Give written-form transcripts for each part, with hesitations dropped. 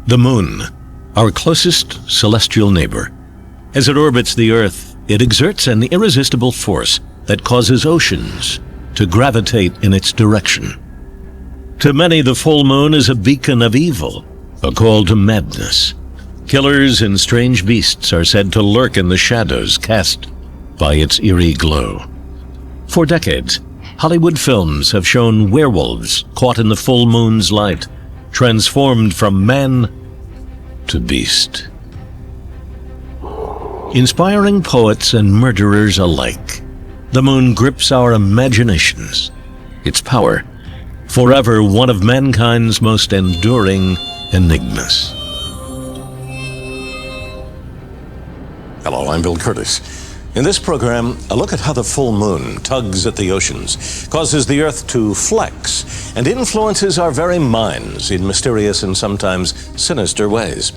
The moon, our closest celestial neighbor. As it orbits the Earth, it exerts an irresistible force that causes oceans to gravitate in its direction. To many, the full moon is a beacon of evil, a call to madness. Killers and strange beasts are said to lurk in the shadows cast by its eerie glow. For decades, Hollywood films have shown werewolves caught in the full moon's light, transformed from man to beast. Inspiring poets and murderers alike, the moon grips our imaginations. Its power, forever one of mankind's most enduring enigmas. Hello, I'm Bill Curtis. In this program, a look at how the full moon tugs at the oceans, causes the Earth to flex, and influences our very minds in mysterious and sometimes sinister ways.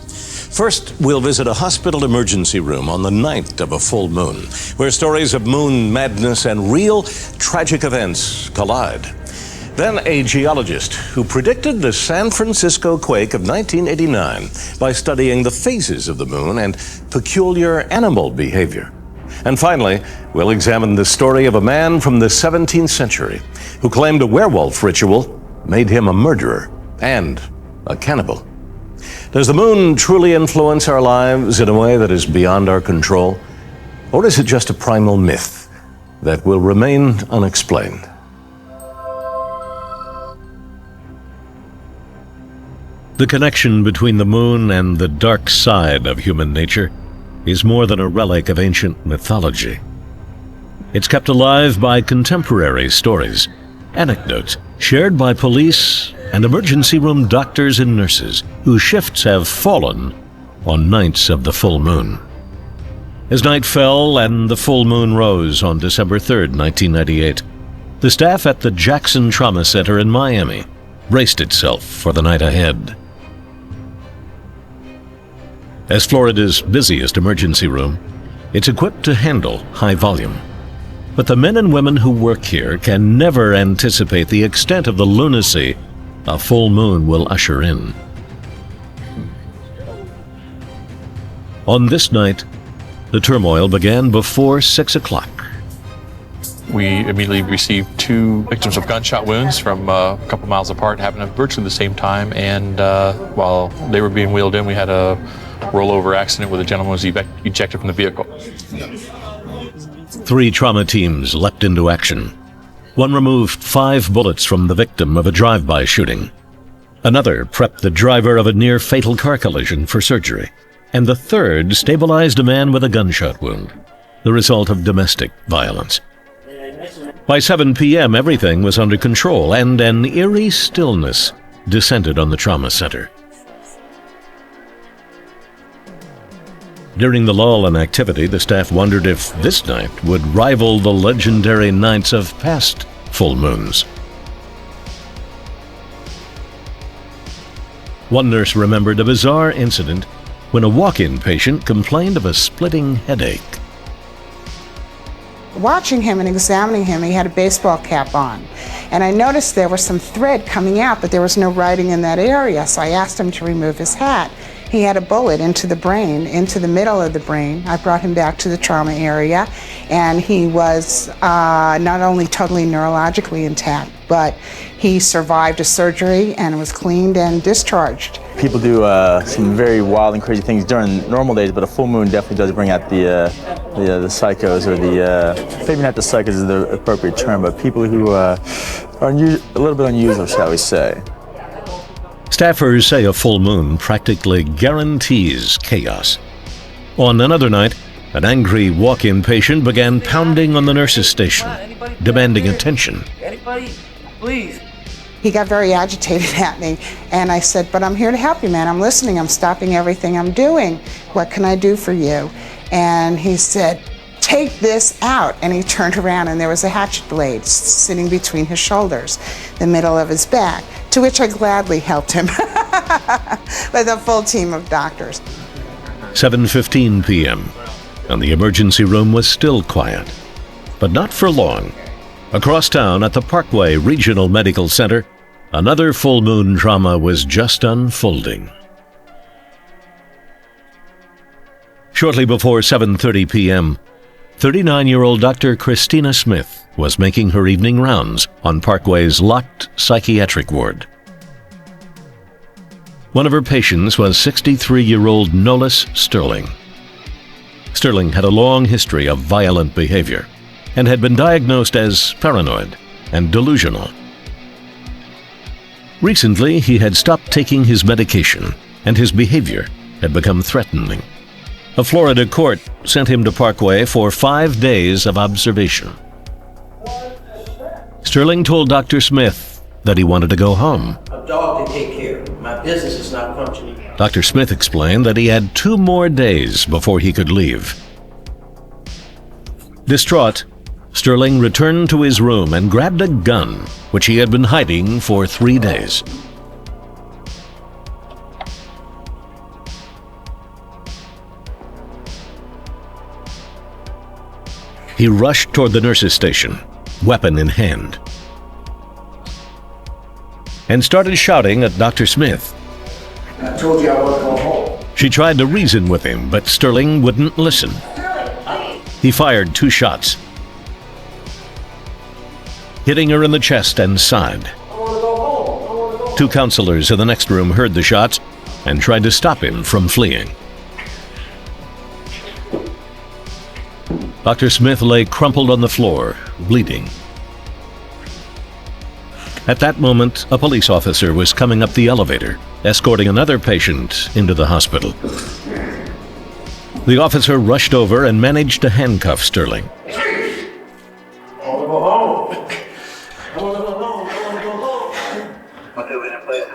First, we'll visit a hospital emergency room on the night of a full moon, where stories of moon madness and real tragic events collide. Then a geologist who predicted the San Francisco quake of 1989 by studying the phases of the moon and peculiar animal behavior. And finally, we'll examine the story of a man from the 17th century who claimed a werewolf ritual made him a murderer and a cannibal. Does the moon truly influence our lives in a way that is beyond our control? Or is it just a primal myth that will remain unexplained? The connection between the moon and the dark side of human nature is more than a relic of ancient mythology. It's kept alive by contemporary stories, anecdotes shared by police and emergency room doctors and nurses whose shifts have fallen on nights of the full moon. As night fell and the full moon rose on December 3rd, 1998, the staff at the Jackson Trauma Center in Miami braced itself for the night ahead. As Florida's busiest emergency room, it's equipped to handle high volume. But the men and women who work here can never anticipate the extent of the lunacy a full moon will usher in. On this night, the turmoil began before 6 o'clock. We immediately received 2 victims of gunshot wounds from a couple miles apart, happened at virtually the same time, and while they were being wheeled in, we had a rollover accident where the gentleman was ejected from the vehicle. 3 trauma teams leapt into action. One removed 5 bullets from the victim of a drive-by shooting. Another prepped the driver of a near-fatal car collision for surgery. And the third stabilized a man with a gunshot wound, the result of domestic violence. By 7 p.m., everything was under control, and an eerie stillness descended on the trauma center. During the lull in activity, the staff wondered if this night would rival the legendary nights of past full moons. One nurse remembered a bizarre incident when a walk-in patient complained of a splitting headache. Watching him and examining him, he had a baseball cap on. And I noticed there was some thread coming out, but there was no writing in that area, so I asked him to remove his hat. He had a bullet into the brain, into the middle of the brain. I brought him back to the trauma area, and he was not only totally neurologically intact, but he survived a surgery and was cleaned and discharged. People do some very wild and crazy things during normal days, but a full moon definitely does bring out the psychos, or maybe not the psychos is the appropriate term, but people who are a little bit unusual, shall we say. Staffers say a full moon practically guarantees chaos. On another night, an angry walk-in patient began pounding on the nurse's station, demanding attention. Anybody, please. He got very agitated at me, and I said, "But I'm here to help you, man. I'm listening. I'm stopping everything I'm doing. What can I do for you?" And he said, "Take this out." And he turned around, and there was a hatchet blade sitting between his shoulders, the middle of his back, to which I gladly helped him with a full team of doctors. 7:15 p.m., and the emergency room was still quiet. But not for long. Across town at the Parkway Regional Medical Center, another full moon trauma was just unfolding. Shortly before 7:30 p.m., 39-year-old Dr. Christina Smith was making her evening rounds on Parkway's locked psychiatric ward. One of her patients was 63-year-old Nolis Sterling. Sterling had a long history of violent behavior and had been diagnosed as paranoid and delusional. Recently, he had stopped taking his medication, and his behavior had become threatening. A Florida court sent him to Parkway for 5 days of observation. Sterling told Dr. Smith that he wanted to go home. A dog to take care of. My business is not functioning. Dr. Smith explained that he had 2 more days before he could leave. Distraught, Sterling returned to his room and grabbed a gun, which he had been hiding for 3 days. He rushed toward the nurse's station, weapon in hand, and started shouting at Dr. Smith. I told you I want to go home. She tried to reason with him, but Sterling wouldn't listen. He fired 2 shots, hitting her in the chest and side. I want to go home. 2 counselors in the next room heard the shots and tried to stop him from fleeing. Dr. Smith lay crumpled on the floor, bleeding. At that moment, a police officer was coming up the elevator, escorting another patient into the hospital. The officer rushed over and managed to handcuff Sterling. I want to go home. I want to go home. I want to go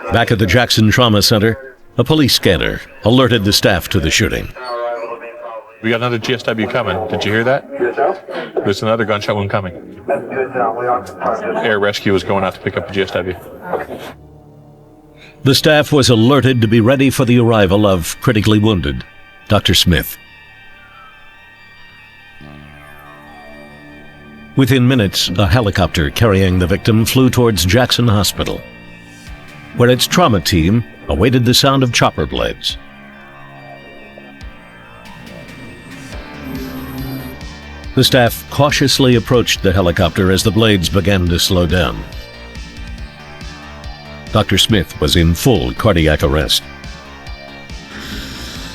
home. Back at the Jackson Trauma Center, a police scanner alerted the staff to the shooting. We got another GSW coming. Did you hear that? There's another gunshot wound coming. Air rescue is going out to pick up the GSW. The staff was alerted to be ready for the arrival of critically wounded Dr. Smith. Within minutes, a helicopter carrying the victim flew towards Jackson Hospital, where its trauma team awaited the sound of chopper blades. The staff cautiously approached the helicopter as the blades began to slow down. Dr. Smith was in full cardiac arrest.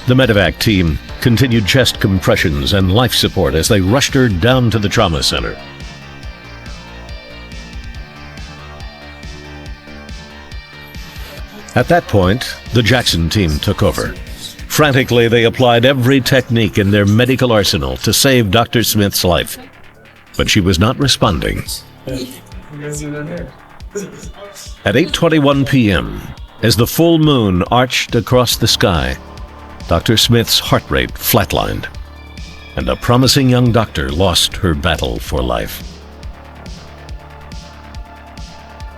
The medevac team continued chest compressions and life support as they rushed her down to the trauma center. At that point, the Jackson team took over. Frantically, they applied every technique in their medical arsenal to save Dr. Smith's life. But she was not responding. At 8:21 p.m., as the full moon arched across the sky, Dr. Smith's heart rate flatlined, and a promising young doctor lost her battle for life.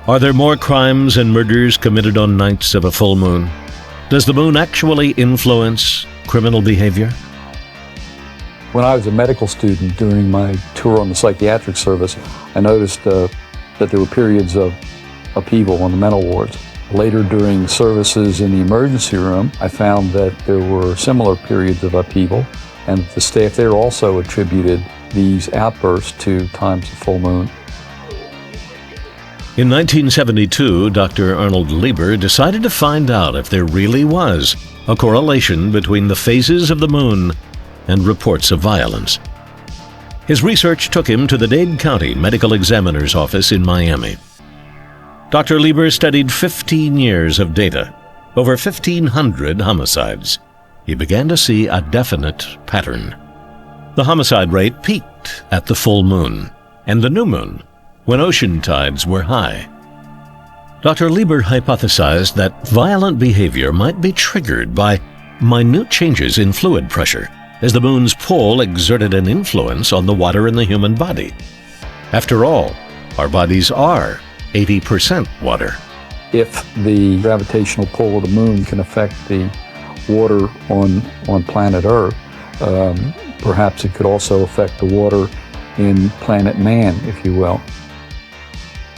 Are there more crimes and murders committed on nights of a full moon? Does the moon actually influence criminal behavior? When I was a medical student during my tour on the psychiatric service, I noticed that there were periods of upheaval on the mental wards. Later during services in the emergency room, I found that there were similar periods of upheaval, and the staff there also attributed these outbursts to times of full moon. In 1972, Dr. Arnold Lieber decided to find out if there really was a correlation between the phases of the moon and reports of violence. His research took him to the Dade County Medical Examiner's Office in Miami. Dr. Lieber studied 15 years of data, over 1,500 homicides. He began to see a definite pattern. The homicide rate peaked at the full moon and the new moon, when ocean tides were high. Dr. Lieber hypothesized that violent behavior might be triggered by minute changes in fluid pressure, as the moon's pull exerted an influence on the water in the human body. After all, our bodies are 80% water. If the gravitational pull of the moon can affect the water on planet Earth, perhaps it could also affect the water in planet Man, if you will.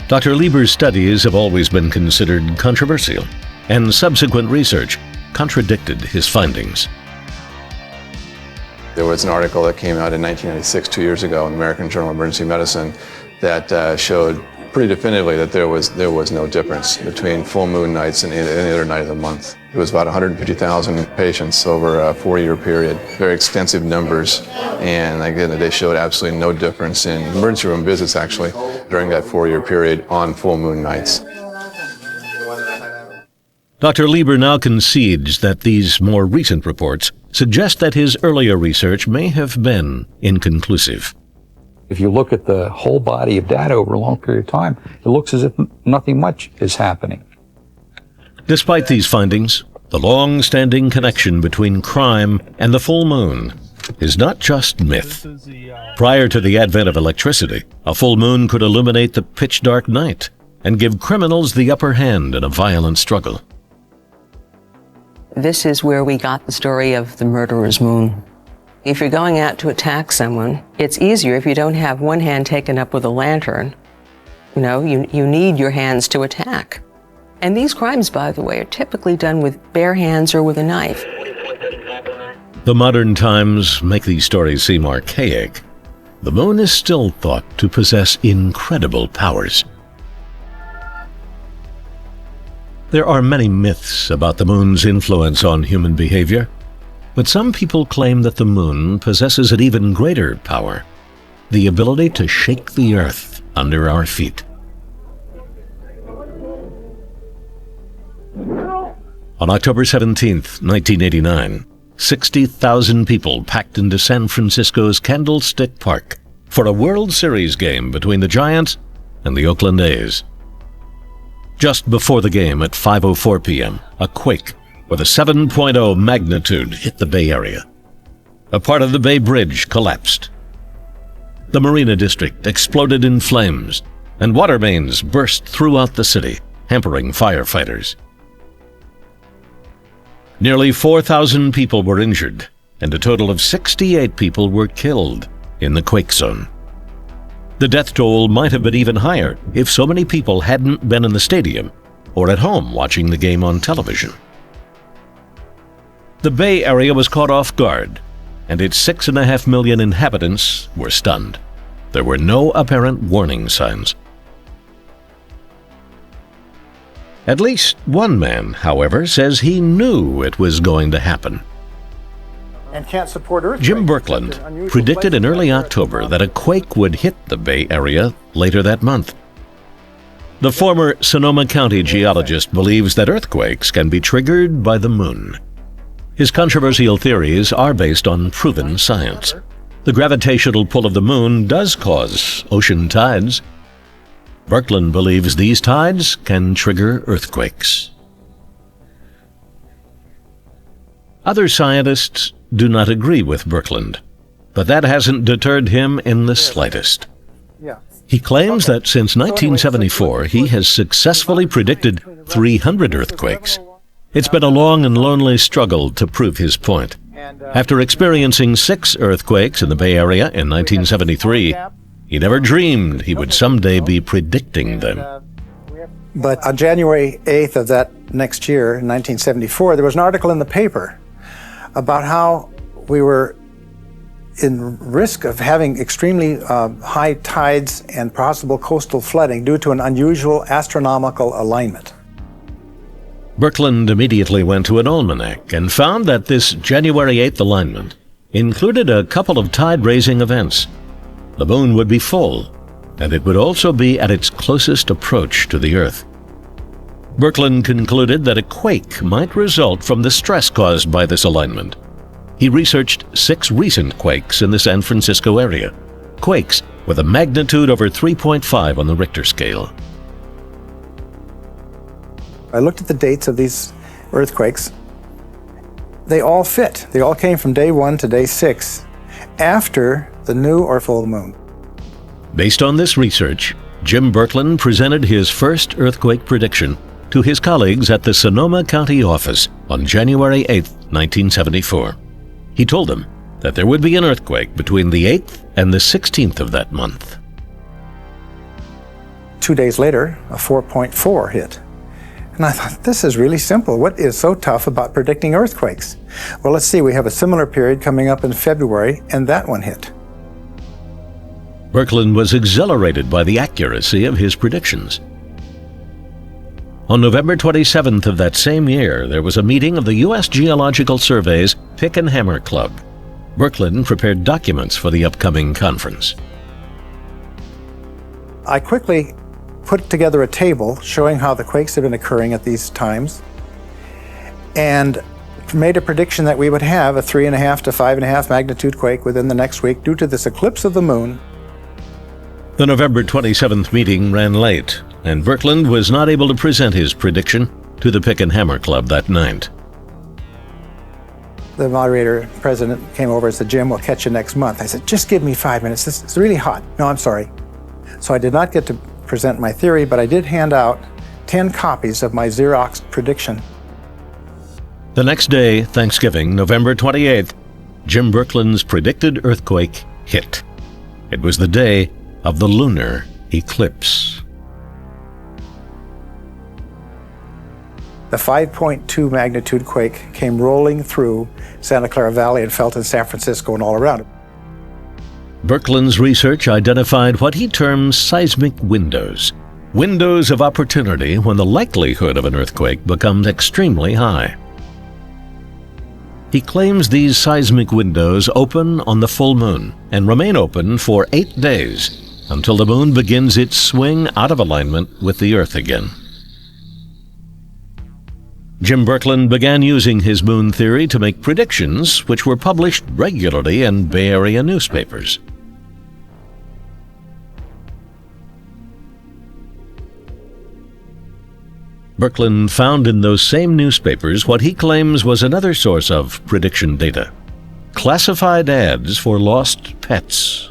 Dr. Lieber's studies have always been considered controversial, and subsequent research contradicted his findings. There was an article that came out in 1996, 2 years ago, in the American Journal of Emergency Medicine that showed pretty definitively that there was no difference between full moon nights and any other night of the month. It was about 150,000 patients over a 4-year period, very extensive numbers, and again, they showed absolutely no difference in emergency room visits, actually, during that 4-year period on full moon nights. Dr. Lieber now concedes that these more recent reports suggest that his earlier research may have been inconclusive. If you look at the whole body of data over a long period of time, it looks as if nothing much is happening. Despite these findings, the long-standing connection between crime and the full moon is not just myth. Prior to the advent of electricity, a full moon could illuminate the pitch-dark night and give criminals the upper hand in a violent struggle. This is where we got the story of the murderer's moon. If you're going out to attack someone, it's easier if you don't have one hand taken up with a lantern. You know, you need your hands to attack. And these crimes, by the way, are typically done with bare hands or with a knife. The modern times make these stories seem archaic. The moon is still thought to possess incredible powers. There are many myths about the moon's influence on human behavior. But some people claim that the moon possesses an even greater power, the ability to shake the earth under our feet. On October 17, 1989, 60,000 people packed into San Francisco's Candlestick Park for a World Series game between the Giants and the Oakland A's. Just before the game at 5:04 p.m., a quake with a 7.0 magnitude hit the Bay Area. A part of the Bay Bridge collapsed. The Marina District exploded in flames, and water mains burst throughout the city, hampering firefighters. Nearly 4,000 people were injured, and a total of 68 people were killed in the quake zone. The death toll might have been even higher if so many people hadn't been in the stadium or at home watching the game on television. The Bay Area was caught off guard, and its 6.5 million inhabitants were stunned. There were no apparent warning signs. At least one man, however, says he knew it was going to happen. And can't support earthquakes. Jim Birkeland predicted in early October that a quake would hit the Bay Area later that month. The former Sonoma County geologist believes that earthquakes can be triggered by the moon. His controversial theories are based on proven science. The gravitational pull of the moon does cause ocean tides. Birkeland believes these tides can trigger earthquakes. Other scientists do not agree with Birkeland, but that hasn't deterred him in the slightest. He claims that since 1974, he has successfully predicted 300 earthquakes. It's been a long and lonely struggle to prove his point. After experiencing 6 earthquakes in the Bay Area in 1973, he never dreamed he would someday be predicting them. But on January 8th of that next year, in 1974, there was an article in the paper about how we were in risk of having extremely high tides and possible coastal flooding due to an unusual astronomical alignment. Birkeland immediately went to an almanac and found that this January 8th alignment included a couple of tide-raising events. The moon would be full, and it would also be at its closest approach to the Earth. Birkeland concluded that a quake might result from the stress caused by this alignment. He researched 6 recent quakes in the San Francisco area, quakes with a magnitude over 3.5 on the Richter scale. I looked at the dates of these earthquakes. They all fit. They all came from day 1 to day 6, after the new or full moon. Based on this research, Jim Birkeland presented his first earthquake prediction to his colleagues at the Sonoma County office on January 8, 1974. He told them that there would be an earthquake between the 8th and the 16th of that month. 2 days later, a 4.4 hit. And I thought, this is really simple. What is so tough about predicting earthquakes? Well, let's see, we have a similar period coming up in February, and that one hit. Birkeland was exhilarated by the accuracy of his predictions. On November 27th of that same year, there was a meeting of the U.S. Geological Survey's Pick and Hammer Club. Birkeland prepared documents for the upcoming conference. I quickly put together a table showing how the quakes had been occurring at these times and made a prediction that we would have a 3.5 to 5.5 magnitude quake within the next week due to this eclipse of the moon. The November 27th meeting ran late, and Birkeland was not able to present his prediction to the Pick and Hammer Club that night. The moderator, president, came over and said, Jim, we'll catch you next month. I said, just give me 5 minutes. It's really hot. No, I'm sorry. So I did not get to present my theory, but I did hand out 10 copies of my Xerox prediction. The next day, Thanksgiving, November 28th, Jim Birkeland's predicted earthquake hit. It was the day of the lunar eclipse. The 5.2 magnitude quake came rolling through Santa Clara Valley and felt in San Francisco and all around it. Birkeland's research identified what he terms seismic windows, windows of opportunity when the likelihood of an earthquake becomes extremely high. He claims these seismic windows open on the full moon and remain open for 8 days until the moon begins its swing out of alignment with the Earth again. Jim Birkeland began using his moon theory to make predictions which were published regularly in Bay Area newspapers. Birkeland found in those same newspapers what he claims was another source of prediction data: classified ads for lost pets.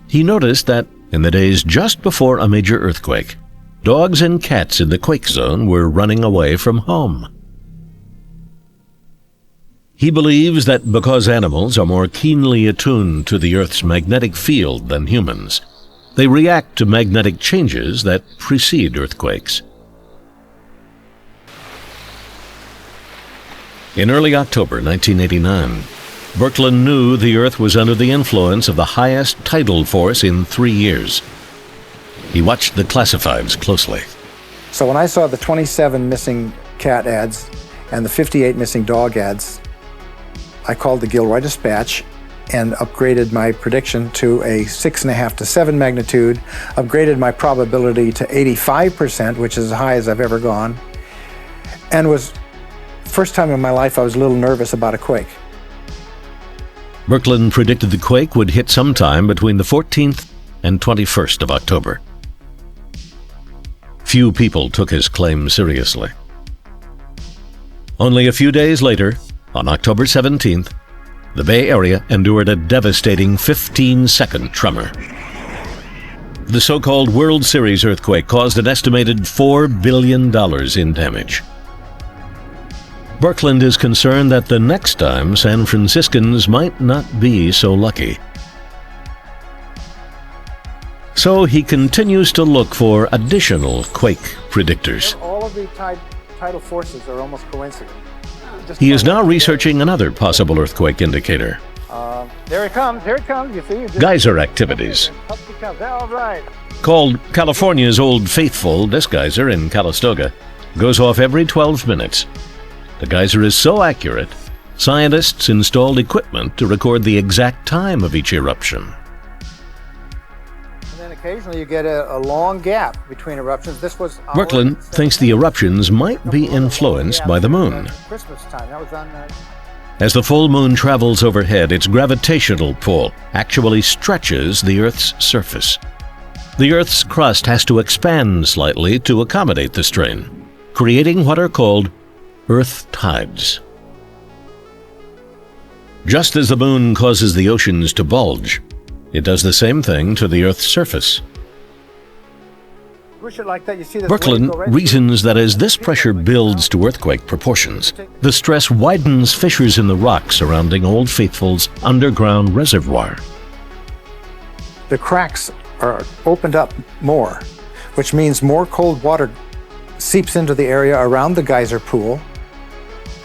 He noticed that in the days just before a major earthquake, dogs and cats in the quake zone were running away from home. He believes that because animals are more keenly attuned to the Earth's magnetic field than humans, they react to magnetic changes that precede earthquakes. In early October 1989, Birkeland knew the Earth was under the influence of the highest tidal force in 3 years. He watched the classifieds closely. So when I saw the 27 missing cat ads and the 58 missing dog ads, I called the Gilroy Dispatch and upgraded my prediction to a 6.5 to 7 magnitude, upgraded my probability to 85%, which is as high as I've ever gone, and was, first time in my life I was a little nervous about a quake. Birkeland predicted the quake would hit sometime between the 14th and 21st of October. Few people took his claim seriously. Only a few days later, on October 17th, the Bay Area endured a devastating 15-second tremor. The so-called World Series earthquake caused an estimated $4 billion in damage. Birkeland is concerned that the next time San Franciscans might not be so lucky. So he continues to look for additional quake predictors. All of the tidal forces are almost coincident. He is now researching another possible earthquake indicator: There it comes, you see. geyser activities. Up it comes, all right. Called California's Old Faithful, this geyser in Calistoga goes off every 12 minutes. The geyser is so accurate, scientists installed equipment to record the exact time of each eruption. And then occasionally you get a long gap between eruptions. This was Birkeland thinks the eruptions might be influenced by the moon. Christmas time. That was on As the full moon travels overhead, its gravitational pull actually stretches the Earth's surface. The Earth's crust has to expand slightly to accommodate the strain, creating what are called Earth tides. Just as the moon causes the oceans to bulge, it does the same thing to the Earth's surface. like that, you see this Birkeland reasons that as this pressure builds to earthquake proportions, the stress widens fissures in the rock surrounding Old Faithful's underground reservoir. The cracks are opened up more, which means more cold water seeps into the area around the geyser pool,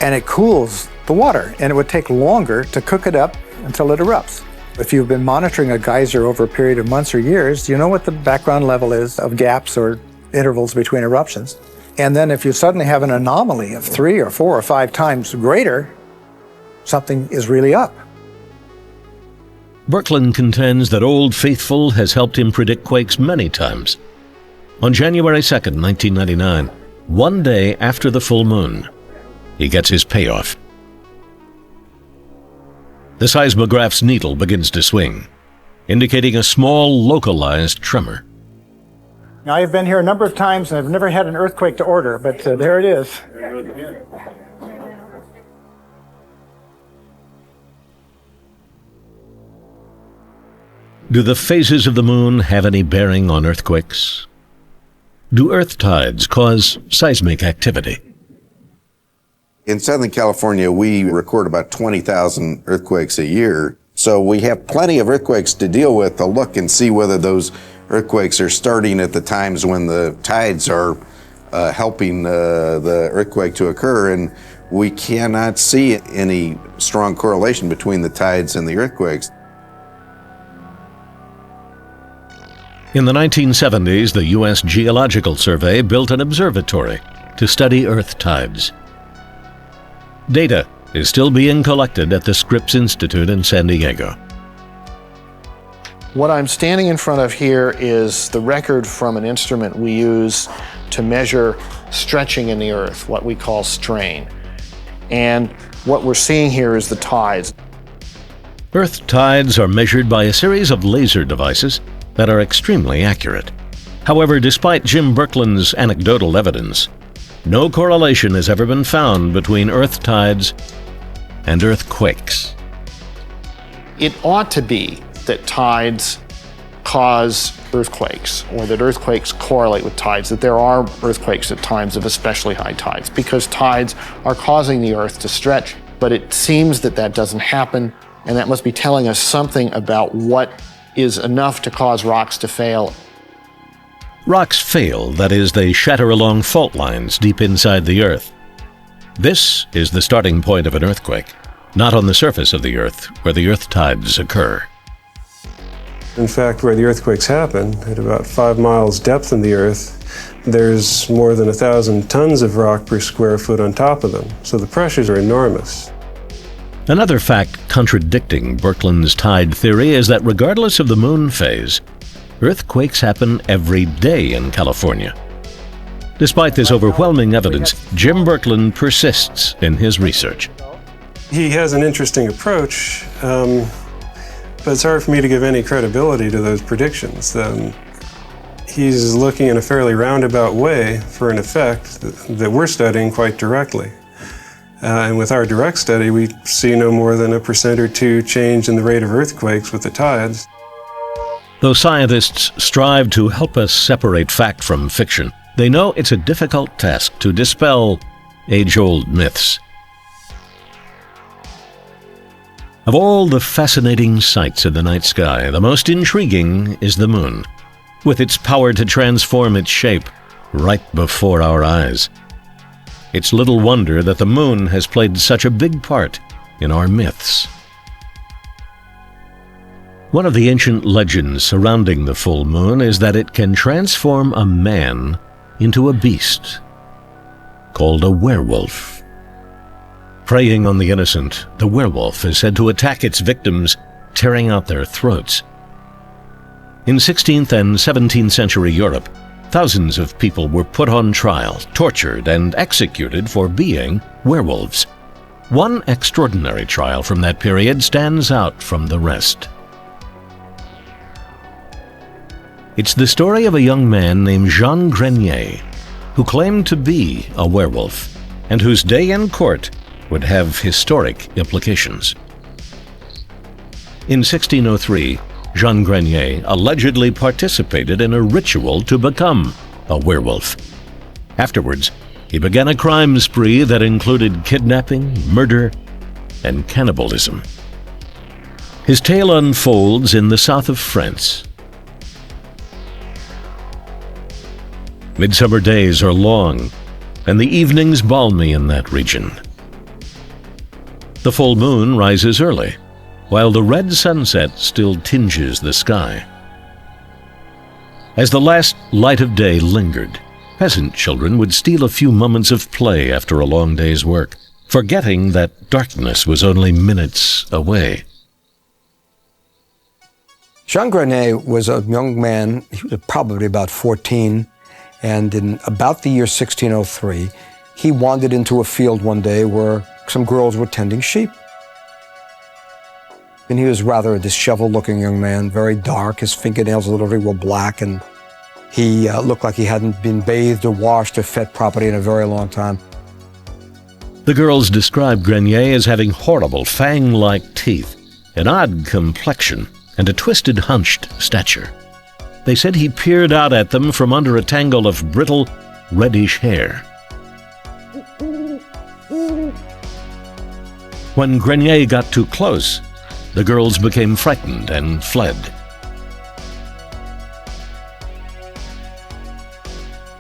and it cools the water, and it would take longer to cook it up until it erupts. If you've been monitoring a geyser over a period of months or years, you know what the background level is of gaps or intervals between eruptions. And then if you suddenly have an anomaly of 3 or 4 or 5 times greater, something is really up. Birkeland contends that Old Faithful has helped him predict quakes many times. On January 2nd, 1999, one day after the full moon, he gets his payoff. The seismograph's needle begins to swing, indicating a small, localized tremor. Now, I've been here a number of times and I've never had an earthquake to order, but there it is. Do the phases of the moon have any bearing on earthquakes? Do earth tides cause seismic activity? In Southern California, we record about 20,000 earthquakes a year. So we have plenty of earthquakes to deal with to look and see whether those earthquakes are starting at the times when the tides are helping the earthquake to occur. And we cannot see any strong correlation between the tides and the earthquakes. In the 1970s, the U.S. Geological Survey built an observatory to study earth tides. Data is still being collected at the Scripps Institute in San Diego. What I'm standing in front of here is the record from an instrument we use to measure stretching in the earth, what we call strain. And what we're seeing here is the tides. Earth tides are measured by a series of laser devices that are extremely accurate. However, despite Jim Birkeland's anecdotal evidence, no correlation has ever been found between earth tides and earthquakes. It ought to be that tides cause earthquakes, or that earthquakes correlate with tides, that there are earthquakes at times of especially high tides, because tides are causing the earth to stretch. But it seems that that doesn't happen, and that must be telling us something about what is enough to cause rocks to fail. Rocks fail, that is, they shatter along fault lines deep inside the earth. This is the starting point of an earthquake, not on the surface of the earth where the earth tides occur. In fact, where the earthquakes happen, at about 5 miles depth in the earth, there's more than 1,000 tons of rock per square foot on top of them, so the pressures are enormous. Another fact contradicting Birkeland's tide theory is that regardless of the moon phase, earthquakes happen every day in California. Despite this overwhelming evidence, Jim Birkeland persists in his research. He has an interesting approach, but it's hard for me to give any credibility to those predictions. He's looking in a fairly roundabout way for an effect that we're studying quite directly. And with our direct study, we see no more than 1% or 2% change in the rate of earthquakes with the tides. Though scientists strive to help us separate fact from fiction, they know it's a difficult task to dispel age-old myths. Of all the fascinating sights in the night sky, the most intriguing is the moon, with its power to transform its shape right before our eyes. It's little wonder that the moon has played such a big part in our myths. One of the ancient legends surrounding the full moon is that it can transform a man into a beast, called a werewolf. Preying on the innocent, the werewolf is said to attack its victims, tearing out their throats. In 16th and 17th century Europe, thousands of people were put on trial, tortured, and executed for being werewolves. One extraordinary trial from that period stands out from the rest. It's the story of a young man named Jean Grenier, who claimed to be a werewolf, and whose day in court would have historic implications. In 1603, Jean Grenier allegedly participated in a ritual to become a werewolf. Afterwards, he began a crime spree that included kidnapping, murder, and cannibalism. His tale unfolds in the south of France. Midsummer days are long, and the evenings balmy in that region. The full moon rises early, while the red sunset still tinges the sky. As the last light of day lingered, peasant children would steal a few moments of play after a long day's work, forgetting that darkness was only minutes away. Jean Grenier was a young man. He was probably about 14, and in about the year 1603, he wandered into a field one day where some girls were tending sheep. And he was rather a disheveled-looking young man, very dark. His fingernails literally were black, and he looked like he hadn't been bathed or washed or fed properly in a very long time. The girls described Grenier as having horrible fang-like teeth, an odd complexion, and a twisted, hunched stature. They said he peered out at them from under a tangle of brittle, reddish hair. When Grenier got too close, the girls became frightened and fled.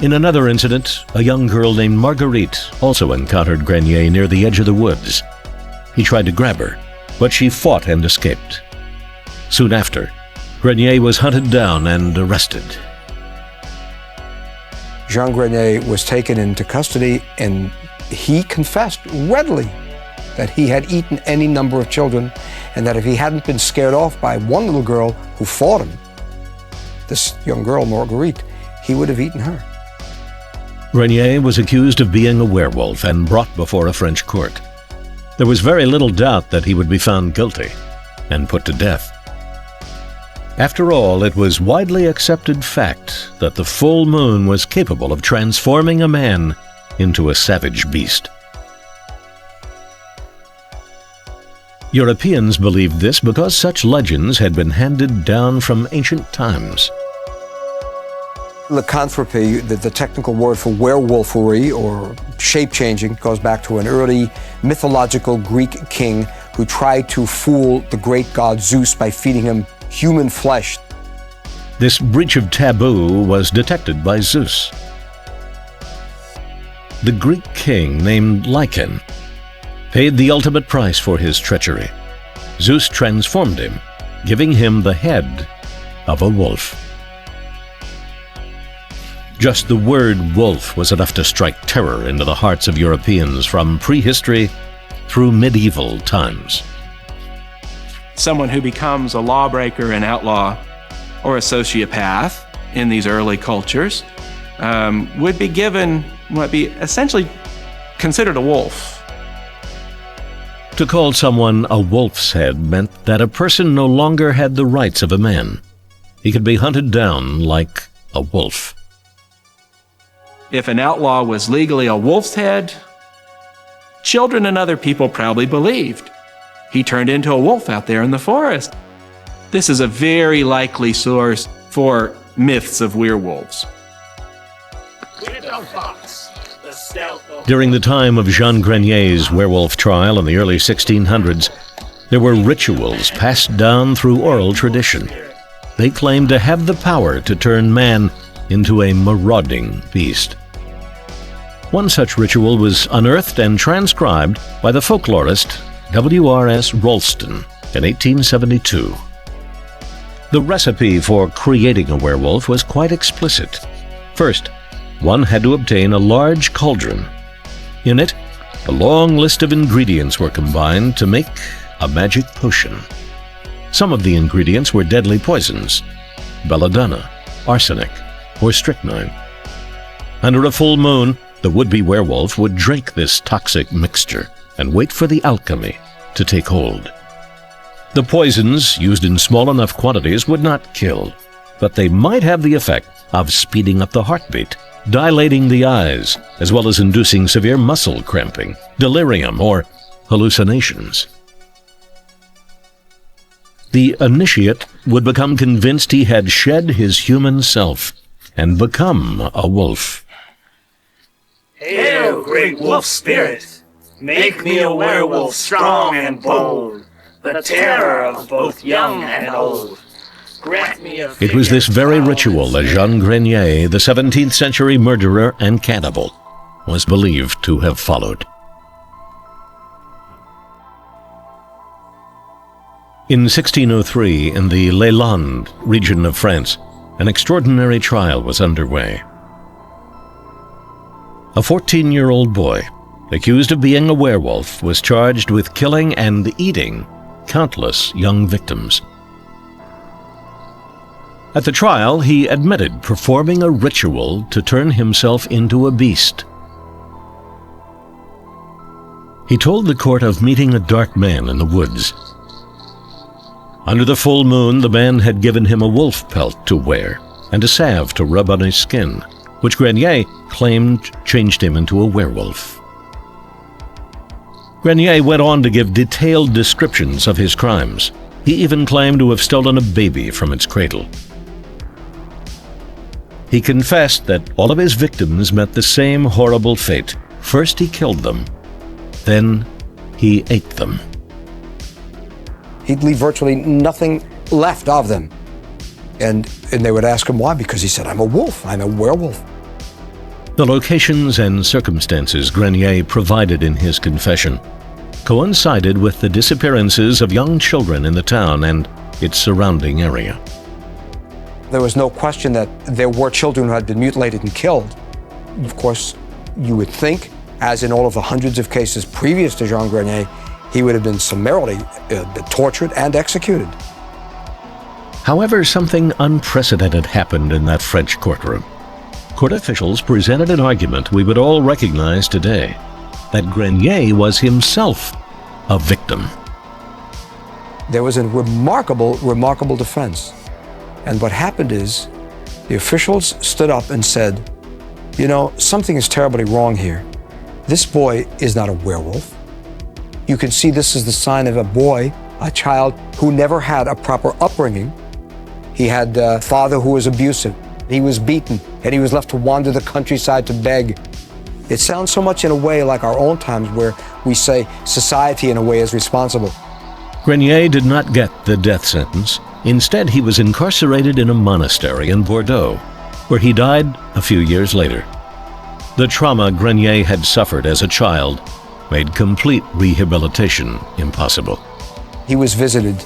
In another incident, a young girl named Marguerite also encountered Grenier near the edge of the woods. He tried to grab her, but she fought and escaped. Soon after, Grenier was hunted down and arrested. Jean Grenier was taken into custody, and he confessed readily that he had eaten any number of children, and that if he hadn't been scared off by one little girl who fought him, this young girl, Marguerite, he would have eaten her. Grenier was accused of being a werewolf and brought before a French court. There was very little doubt that he would be found guilty and put to death. After all, it was widely accepted fact that the full moon was capable of transforming a man into a savage beast. Europeans believed this because such legends had been handed down from ancient times. Lycanthropy, the technical word for werewolfery or shape-changing, goes back to an early mythological Greek king who tried to fool the great god Zeus by feeding him human flesh. This breach of taboo was detected by Zeus. The Greek king named Lycan paid the ultimate price for his treachery. Zeus transformed him, giving him the head of a wolf. Just the word wolf was enough to strike terror into the hearts of Europeans from prehistory through medieval times. Someone who becomes a lawbreaker, an outlaw, or a sociopath in these early cultures would be given what would be essentially considered a wolf. To call someone a wolf's head meant that a person no longer had the rights of a man. He could be hunted down like a wolf. If an outlaw was legally a wolf's head, children and other people probably believed he turned into a wolf out there in the forest. This is a very likely source for myths of werewolves. During the time of Jean Grenier's werewolf trial in the early 1600s, there were rituals passed down through oral tradition. They claimed to have the power to turn man into a marauding beast. One such ritual was unearthed and transcribed by the folklorist W.R.S. Rolston in 1872. The recipe for creating a werewolf was quite explicit. First, one had to obtain a large cauldron. In it, a long list of ingredients were combined to make a magic potion. Some of the ingredients were deadly poisons: belladonna, arsenic, or strychnine. Under a full moon, the would-be werewolf would drink this toxic mixture and wait for the alchemy to take hold. The poisons, used in small enough quantities, would not kill, but they might have the effect of speeding up the heartbeat, dilating the eyes, as well as inducing severe muscle cramping, delirium, or hallucinations. The initiate would become convinced he had shed his human self and become a wolf. Hail, great wolf spirit! Make me a werewolf strong and bold, the terror of both young and old. It was this very ritual that Jean Grenier, the 17th century murderer and cannibal, was believed to have followed. In 1603, in the Heightened region of France, an extraordinary trial was underway. A 14-year-old boy, accused of being a werewolf, was charged with killing and eating countless young victims. At the trial, he admitted performing a ritual to turn himself into a beast. He told the court of meeting a dark man in the woods. Under the full moon, the man had given him a wolf pelt to wear and a salve to rub on his skin, which Grenier claimed changed him into a werewolf. Grenier went on to give detailed descriptions of his crimes. He even claimed to have stolen a baby from its cradle. He confessed that all of his victims met the same horrible fate. First he killed them, then he ate them. He'd leave virtually nothing left of them. And they would ask him why, because he said, I'm a wolf, I'm a werewolf. The locations and circumstances Grenier provided in his confession coincided with the disappearances of young children in the town and its surrounding area. There was no question that there were children who had been mutilated and killed. Of course, you would think, as in all of the hundreds of cases previous to Jean Grenier, he would have been summarily tortured and executed. However, something unprecedented happened in that French courtroom. Court officials presented an argument we would all recognize today, that Grenier was himself a victim. There was a remarkable defense. And what happened is, the officials stood up and said, you know, something is terribly wrong here. This boy is not a werewolf. You can see this is the sign of a boy, a child who never had a proper upbringing. He had a father who was abusive. He was beaten, and he was left to wander the countryside to beg. It sounds so much in a way like our own times, where we say society in a way is responsible. Grenier did not get the death sentence. Instead, he was incarcerated in a monastery in Bordeaux, where he died a few years later. The trauma Grenier had suffered as a child made complete rehabilitation impossible. He was visited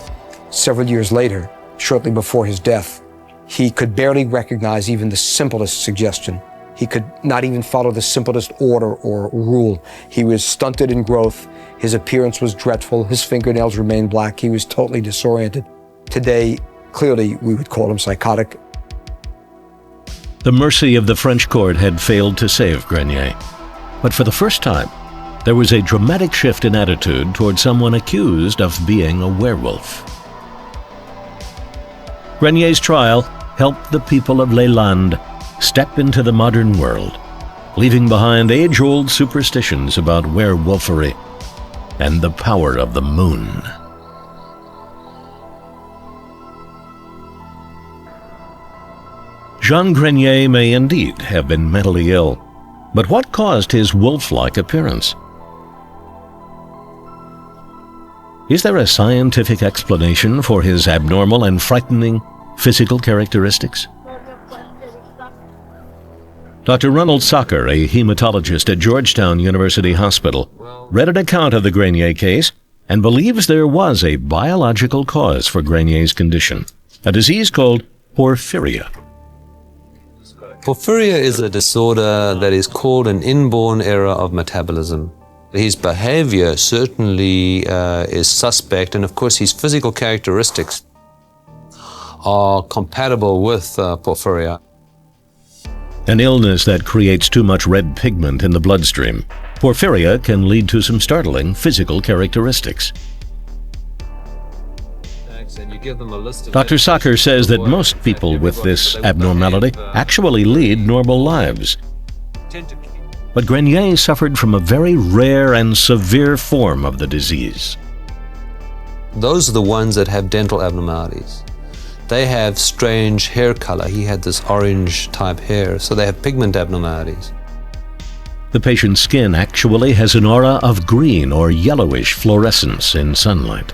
several years later, shortly before his death. He could barely recognize even the simplest suggestion. He could not even follow the simplest order or rule. He was stunted in growth. His appearance was dreadful. His fingernails remained black. He was totally disoriented. Today, clearly, we would call him psychotic. The mercy of the French court had failed to save Grenier. But for the first time, there was a dramatic shift in attitude toward someone accused of being a werewolf. Grenier's trial helped the people of Heightened step into the modern world, leaving behind age-old superstitions about werewolfery and the power of the moon. Jean Grenier may indeed have been mentally ill, but what caused his wolf-like appearance? Is there a scientific explanation for his abnormal and frightening physical characteristics? Dr. Ronald Socker, a hematologist at Georgetown University Hospital, read an account of the Grenier case and believes there was a biological cause for Grenier's condition, a disease called porphyria. Porphyria is a disorder that is called an inborn error of metabolism. His behavior certainly is suspect, and of course his physical characteristics are compatible with porphyria. An illness that creates too much red pigment in the bloodstream. Porphyria can lead to some startling physical characteristics. Dr. Socker says that most people with this abnormality actually lead normal lives. But Grenier suffered from a very rare and severe form of the disease. Those are the ones that have dental abnormalities. They have strange hair color. He had this orange type hair, so they have pigment abnormalities. The patient's skin actually has an aura of green or yellowish fluorescence in sunlight.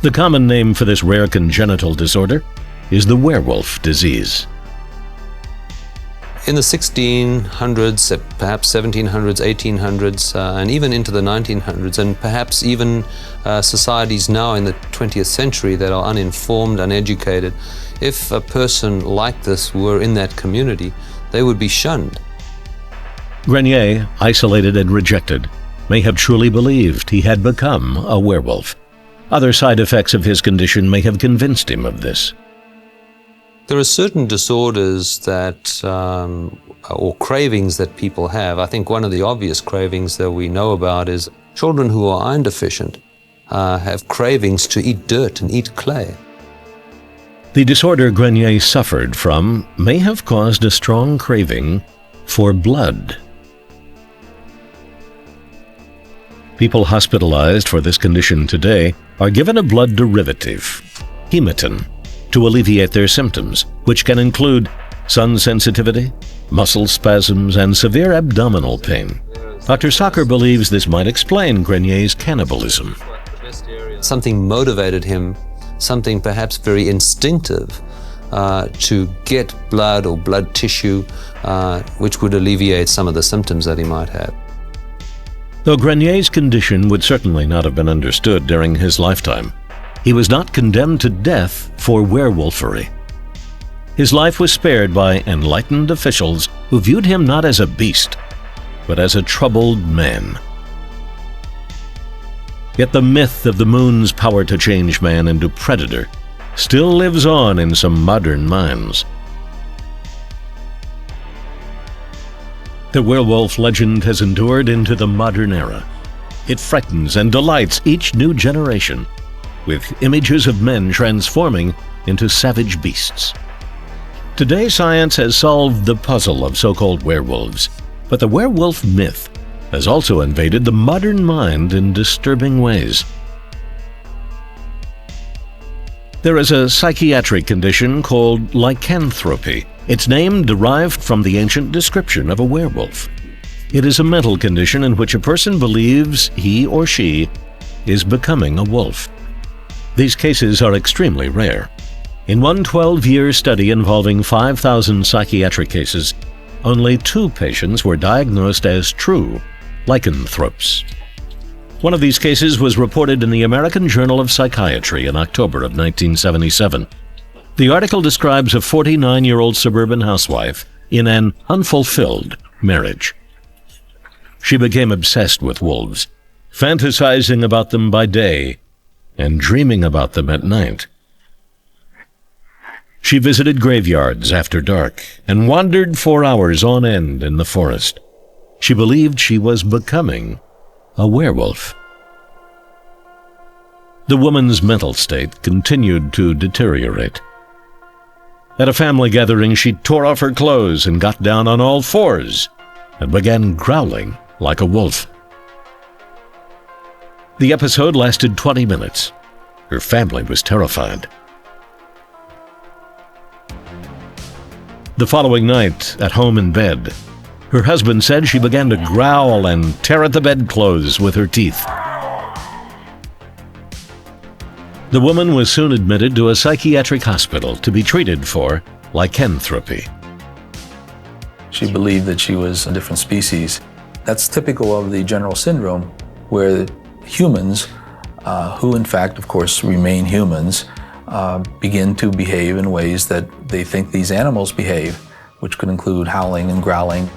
The common name for this rare congenital disorder is the werewolf disease. In the 1600s, perhaps 1700s, 1800s, and even into the 1900s, and perhaps even societies now in the 20th century that are uninformed, uneducated, if a person like this were in that community, they would be shunned. Grenier, isolated and rejected, may have truly believed he had become a werewolf. Other side effects of his condition may have convinced him of this. There are certain disorders that, or cravings that people have. I think one of the obvious cravings that we know about is children who are iron deficient have cravings to eat dirt and eat clay. The disorder Grenier suffered from may have caused a strong craving for blood. People hospitalized for this condition today are given a blood derivative, hematin, to alleviate their symptoms, which can include sun sensitivity, muscle spasms, and severe abdominal pain. Dr. Sacher believes this might explain Grenier's cannibalism. Something motivated him, something perhaps very instinctive, to get blood or blood tissue, which would alleviate some of the symptoms that he might have. Though Grenier's condition would certainly not have been understood during his lifetime, he was not condemned to death for werewolfery. His life was spared by enlightened officials who viewed him not as a beast, but as a troubled man. Yet the myth of the moon's power to change man into predator still lives on in some modern minds. The werewolf legend has endured into the modern era. It frightens and delights each new generation, with images of men transforming into savage beasts. Today, science has solved the puzzle of so-called werewolves, but the werewolf myth has also invaded the modern mind in disturbing ways. There is a psychiatric condition called lycanthropy. Its name derived from the ancient description of a werewolf. It is a mental condition in which a person believes he or she is becoming a wolf. These cases are extremely rare. In one 12-year study involving 5,000 psychiatric cases, only 2 patients were diagnosed as true lycanthropes. One of these cases was reported in the American Journal of Psychiatry in October of 1977. The article describes a 49-year-old suburban housewife in an unfulfilled marriage. She became obsessed with wolves, fantasizing about them by day and dreaming about them at night. She visited graveyards after dark and wandered for hours on end in the forest. She believed she was becoming a werewolf. The woman's mental state continued to deteriorate. At a family gathering, she tore off her clothes and got down on all fours and began growling like a wolf. The episode lasted 20 minutes. Her family was terrified. The following night, at home in bed, her husband said she began to growl and tear at the bedclothes with her teeth. The woman was soon admitted to a psychiatric hospital to be treated for lycanthropy. She believed that she was a different species. That's typical of the general syndrome, where humans, who in fact, of course, remain humans, begin to behave in ways that they think these animals behave, which could include howling and growling.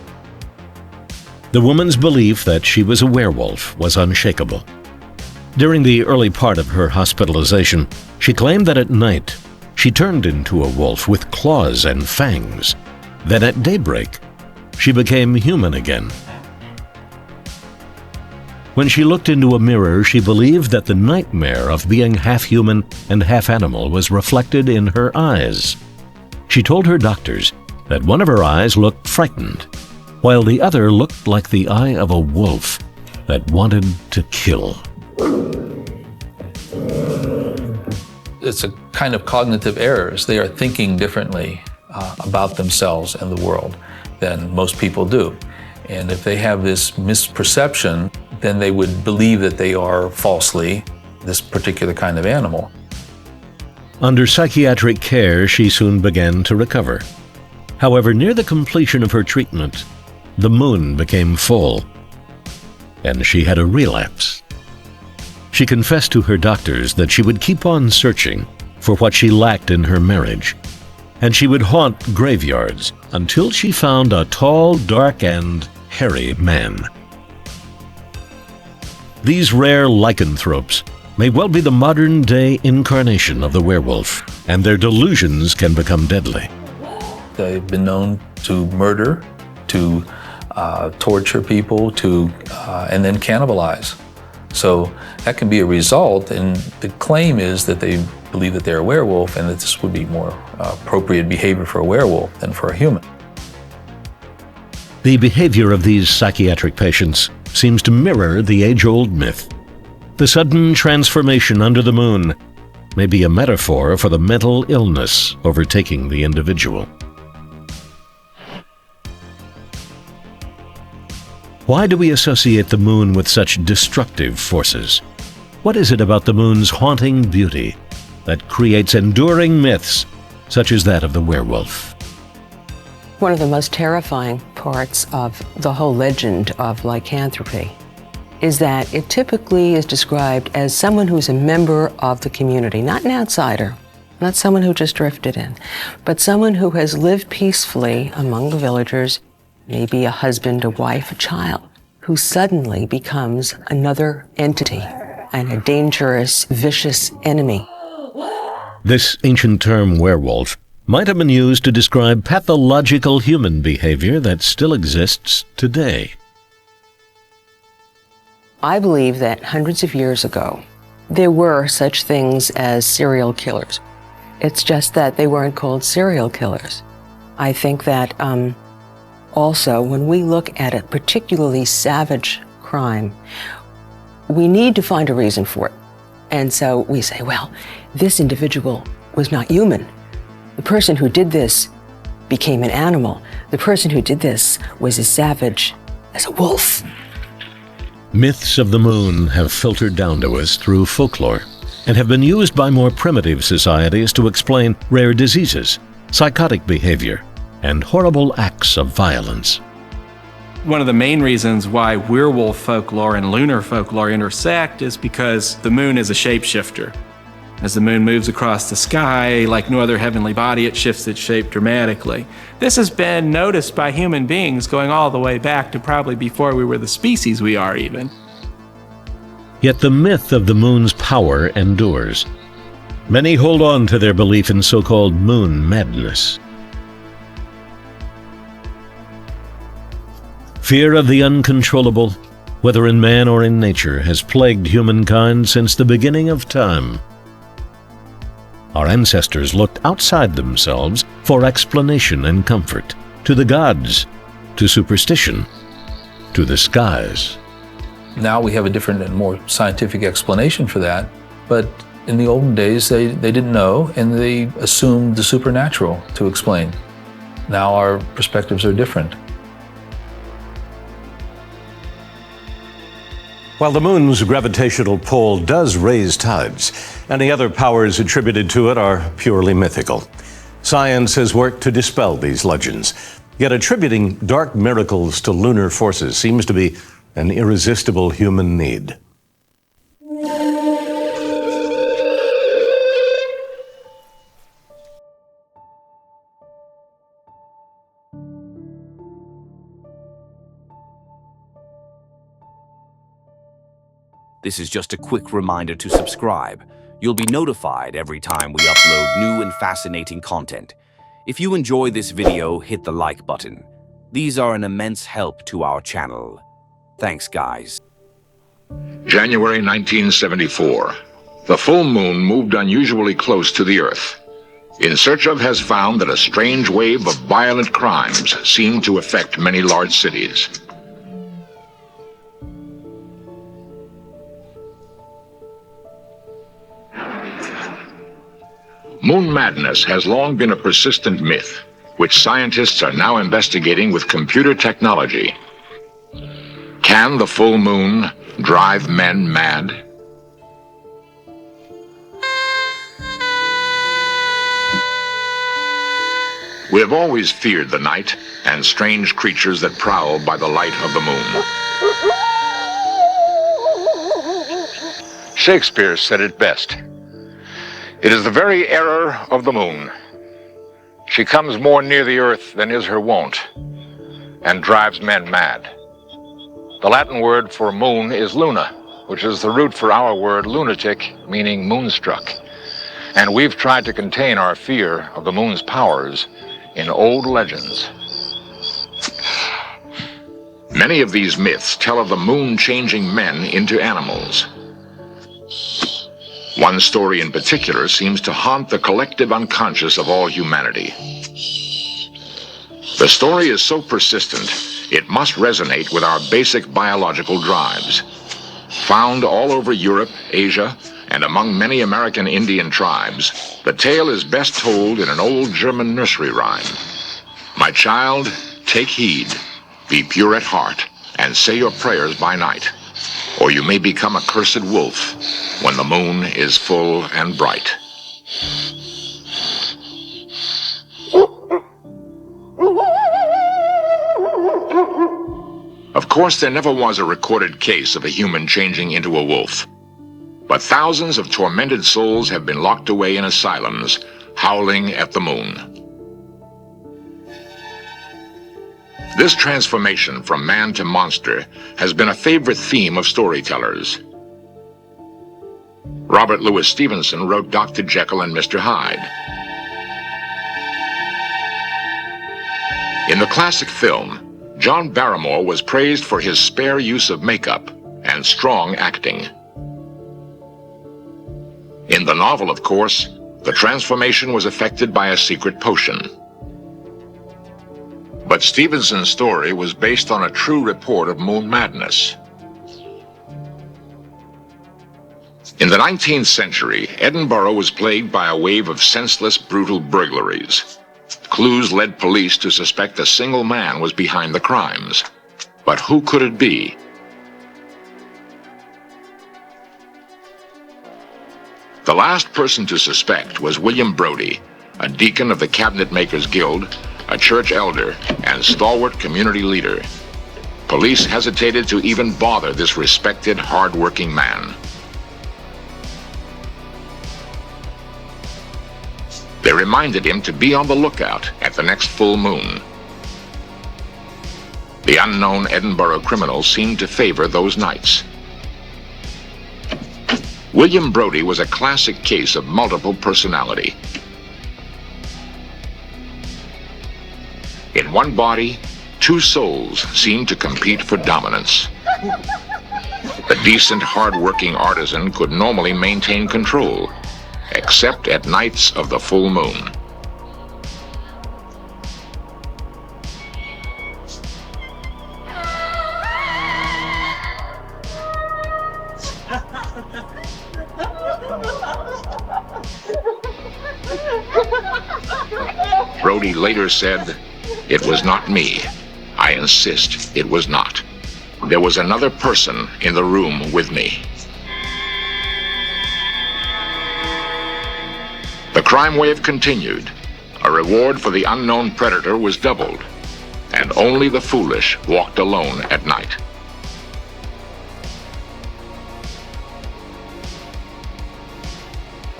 The woman's belief that she was a werewolf was unshakable. During the early part of her hospitalization, she claimed that at night she turned into a wolf with claws and fangs. Then at daybreak, she became human again. When she looked into a mirror, she believed that the nightmare of being half human and half animal was reflected in her eyes. She told her doctors that one of her eyes looked frightened, while the other looked like the eye of a wolf that wanted to kill. It's a kind of cognitive errors. They are thinking differently about themselves and the world than most people do. And if they have this misperception, then they would believe that they are falsely this particular kind of animal. Under psychiatric care, she soon began to recover. However, near the completion of her treatment, the moon became full, and she had a relapse. She confessed to her doctors that she would keep on searching for what she lacked in her marriage, and she would haunt graveyards until she found a tall, dark, and hairy man. These rare lycanthropes may well be the modern-day incarnation of the werewolf, and their delusions can become deadly. They've been known to murder, to torture people, and then cannibalize. So that can be a result, and the claim is that they believe that they're a werewolf and that this would be more appropriate behavior for a werewolf than for a human. The behavior of these psychiatric patients seems to mirror the age-old myth. The sudden transformation under the moon may be a metaphor for the mental illness overtaking the individual. Why do we associate the moon with such destructive forces? What is it about the moon's haunting beauty that creates enduring myths such as that of the werewolf? One of the most terrifying parts of the whole legend of lycanthropy is that it typically is described as someone who's a member of the community, not an outsider, not someone who just drifted in, but someone who has lived peacefully among the villagers, maybe a husband, a wife, a child, who suddenly becomes another entity and a dangerous, vicious enemy. This ancient term werewolf might have been used to describe pathological human behavior that still exists today. I believe that hundreds of years ago, there were such things as serial killers. It's just that they weren't called serial killers. I think that also, when we look at a particularly savage crime, we need to find a reason for it. And so we say, well, this individual was not human. The person who did this became an animal. The person who did this was as savage as a wolf. Myths of the moon have filtered down to us through folklore and have been used by more primitive societies to explain rare diseases, psychotic behavior, and horrible acts of violence. One of the main reasons why werewolf folklore and lunar folklore intersect is because the moon is a shapeshifter. As the moon moves across the sky, like no other heavenly body, it shifts its shape dramatically. This has been noticed by human beings going all the way back to probably before we were the species we are even. Yet the myth of the moon's power endures. Many hold on to their belief in so-called moon madness. Fear of the uncontrollable, whether in man or in nature, has plagued humankind since the beginning of time. Our ancestors looked outside themselves for explanation and comfort, to the gods, to superstition, to the skies. Now we have a different and more scientific explanation for that, but in the olden days they didn't know and they assumed the supernatural to explain. Now our perspectives are different. While the moon's gravitational pull does raise tides, any other powers attributed to it are purely mythical. Science has worked to dispel these legends, yet attributing dark miracles to lunar forces seems to be an irresistible human need. This is just a quick reminder to subscribe. You'll be notified every time we upload new and fascinating content. If you enjoy this video, hit the like button. These are an immense help to our channel. Thanks, guys. January 1974. The full moon moved unusually close to the Earth. In Search Of has found that a strange wave of violent crimes seemed to affect many large cities. Moon madness has long been a persistent myth, which scientists are now investigating with computer technology. Can the full moon drive men mad? We have always feared the night and strange creatures that prowl by the light of the moon. Shakespeare said it best. It is the very error of the moon. She comes more near the earth than is her wont, and drives men mad. The Latin word for moon is luna, which is the root for our word lunatic, meaning moonstruck. And we've tried to contain our fear of the moon's powers in old legends. Many of these myths tell of the moon changing men into animals. One story in particular seems to haunt the collective unconscious of all humanity. The story is so persistent, it must resonate with our basic biological drives. Found all over Europe, Asia, and among many American Indian tribes, the tale is best told in an old German nursery rhyme. My child, take heed, be pure at heart, and say your prayers by night, or you may become a cursed wolf when the moon is full and bright. Of course, there never was a recorded case of a human changing into a wolf. But thousands of tormented souls have been locked away in asylums, howling at the moon. This transformation from man to monster has been a favorite theme of storytellers. Robert Louis Stevenson wrote Dr. Jekyll and Mr. Hyde. In the classic film, John Barrymore was praised for his spare use of makeup and strong acting. In the novel, of course, the transformation was effected by a secret potion. But Stevenson's story was based on a true report of moon madness. In the 19th century, Edinburgh was plagued by a wave of senseless, brutal burglaries. Clues led police to suspect a single man was behind the crimes. But who could it be? The last person to suspect was William Brodie, a deacon of the Cabinet Makers Guild, a church elder, and stalwart community leader. Police hesitated to even bother this respected, hard-working man. They reminded him to be on the lookout at the next full moon. The unknown Edinburgh criminal seemed to favor those nights. William Brodie was a classic case of multiple personality. In one body, two souls seemed to compete for dominance. The decent, hard-working artisan could normally maintain control, except at nights of the full moon. Brodie later said, "It was not me. I insist it was not. There was another person in the room with me." The crime wave continued. A reward for the unknown predator was doubled, and only the foolish walked alone at night.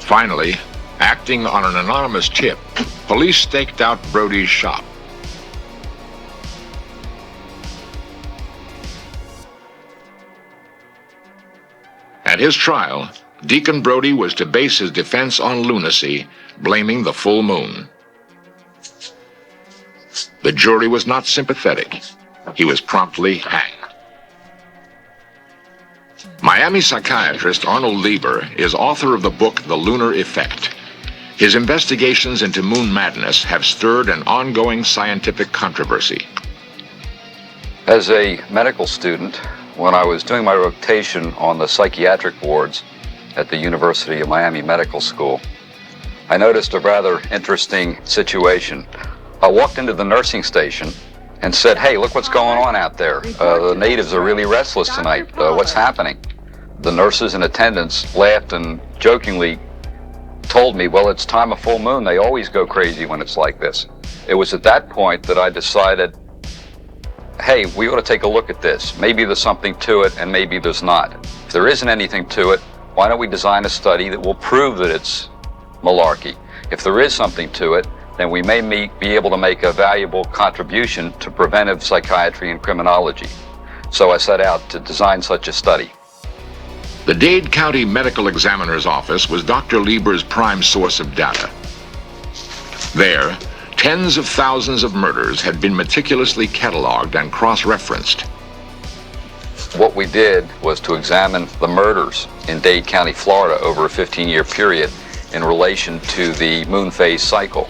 Finally, acting on an anonymous tip, police staked out Brodie's shop. At his trial, Deacon Brodie was to base his defense on lunacy, blaming the full moon. The jury was not sympathetic. He was promptly hanged. Miami psychiatrist Arnold Lieber is author of the book The Lunar Effect. His investigations into moon madness have stirred an ongoing scientific controversy. As a medical student, when I was doing my rotation on the psychiatric wards at the University of Miami Medical School, I noticed a rather interesting situation. I walked into the nursing station and said, "Hey, look what's going on out there. The natives are really restless tonight. What's happening?" The nurses and attendants laughed and jokingly told me, well, it's time of full moon. They always go crazy when it's like this. It was at that point that I decided, hey, we ought to take a look at this. Maybe there's something to it and maybe there's not. If there isn't anything to it, why don't we design a study that will prove that it's malarkey? If there is something to it, then we may be able to make a valuable contribution to preventive psychiatry and criminology. So I set out to design such a study. The Dade County Medical Examiner's Office was Dr. Lieber's prime source of data. There, tens of thousands of murders had been meticulously cataloged and cross-referenced. What we did was to examine the murders in Dade County, Florida over a 15-year period in relation to the moon phase cycle.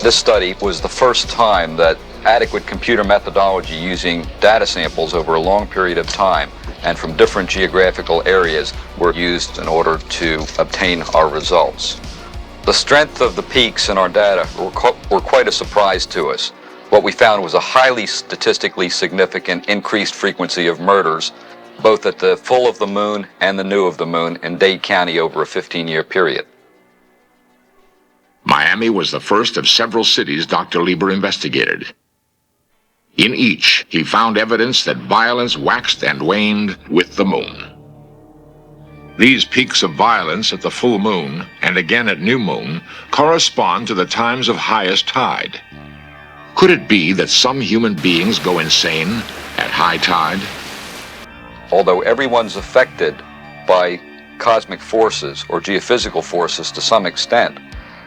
This study was the first time that adequate computer methodology using data samples over a long period of time and from different geographical areas were used in order to obtain our results. The strength of the peaks in our data were quite a surprise to us. What we found was a highly statistically significant increased frequency of murders, both at the full of the moon and the new of the moon in Dade County over a 15-year period. Miami was the first of several cities Dr. Lieber investigated. In each, he found evidence that violence waxed and waned with the moon. These peaks of violence at the full moon and again at new moon correspond to the times of highest tide. Could it be that some human beings go insane at high tide? Although everyone's affected by cosmic forces or geophysical forces to some extent,